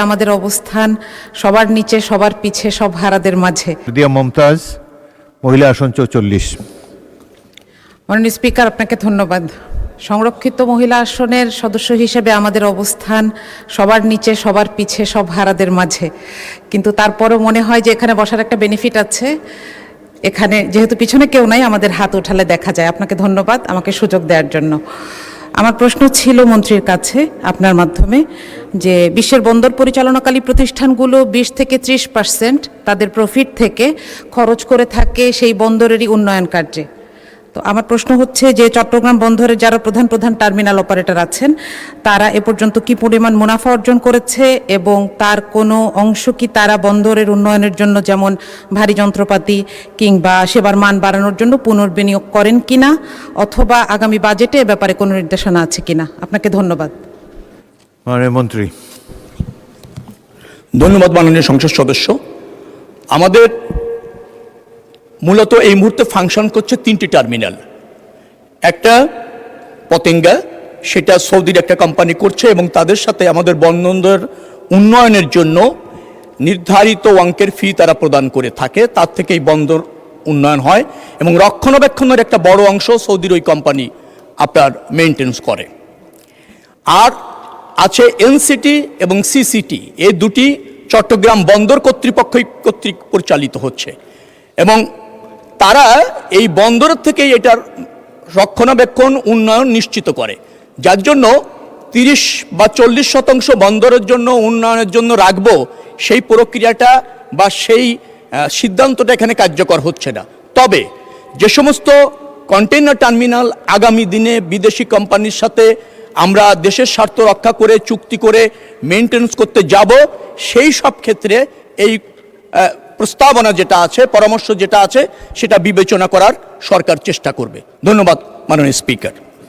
আমাদের অবস্থান সবার নিচে, সবার পিছে, সব হারাদের মাঝে। দিয়া মমতাজ, মহিলা আসন 44। মাননীয় স্পিকার, আপনাকে ধন্যবাদ। সংরক্ষিত মহিলা আসনের সদস্য হিসেবে আমাদের অবস্থান সবার নিচে, সবার পিছে, সব হারাদের মাঝে। কিন্তু তারপরও মনে হয় যে এখানে বসার একটা বেনিফিট আছে। এখানে যেহেতু পিছনে কেউ নাই, আমাদের হাত উঠালে দেখা যায়। আপনাকে ধন্যবাদ আমাকে সুযোগ দেওয়ার জন্য। আমার প্রশ্ন ছিল মন্ত্রীর কাছে আপনার মাধ্যমে যে বিশ্বের বন্দর পরিচালনাকারী প্রতিষ্ঠানগুলো 20 থেকে 30% তাদের প্রফিট থেকে খরচ করে থাকে সেই বন্দরেরই উন্নয়ন কার্যে। তো আমার প্রশ্ন হচ্ছে যে চট্টগ্রাম বন্দরের যারা প্রধান প্রধান টার্মিনাল অপারেটর আছেন তারা এ পর্যন্ত কি পরিমাণ মুনাফা অর্জন করেছে এবং তার কোনো অংশ কি তারা বন্দরের উন্নয়নের জন্য, যেমন ভারী যন্ত্রপাতি কিংবা সেবার মান বাড়ানোর জন্য পুনর্বিনিয়োগ করেন কিনা, অথবা আগামী বাজেটে এ ব্যাপারে কোনো নির্দেশনা আছে কিনা? আপনাকে ধন্যবাদ। মাননীয় মন্ত্রী। ধন্যবাদ মাননীয় সংসদ সদস্য। আমাদের মূলত এই মুহূর্তে ফাংশন করছে 3টি টার্মিনাল। একটা পতেঙ্গা, সেটা সৌদির একটা কোম্পানি করছে এবং তাদের সাথে আমাদের বন্দর উন্নয়নের জন্য নির্ধারিত অঙ্কের ফি তারা প্রদান করে থাকে, তার থেকে এই বন্দর উন্নয়ন হয় এবং রক্ষণাবেক্ষণের একটা বড় অংশ সৌদির ওই কোম্পানি আপনার মেনটেন্স করে। আর আছে এনসিটি এবং সিসিটি, এই দুটি চট্টগ্রাম বন্দর কর্তৃক পরিচালিত হচ্ছে এবং তারা এই বন্দরের থেকেই এটার রক্ষণাবেক্ষণ উন্নয়ন নিশ্চিত করে, যার জন্য 30 বা 40% বন্দরের জন্য উন্নয়নের জন্য রাখবো, সেই প্রক্রিয়াটা বা সেই সিদ্ধান্তটা এখানে কার্যকর হচ্ছে না। তবে যে সমস্ত কন্টেইনার টার্মিনাল আগামী দিনে বিদেশি কোম্পানির সাথে আমরা দেশের স্বার্থ রক্ষা করে চুক্তি করে মেনটেন্স করতে যাব, সেই সব ক্ষেত্রে এই প্রস্তাবনা যেটা আছে, পরামর্শ যেটা আছে, সেটা বিবেচনা করার সরকার চেষ্টা করবে। ধন্যবাদ মাননীয় স্পিকার।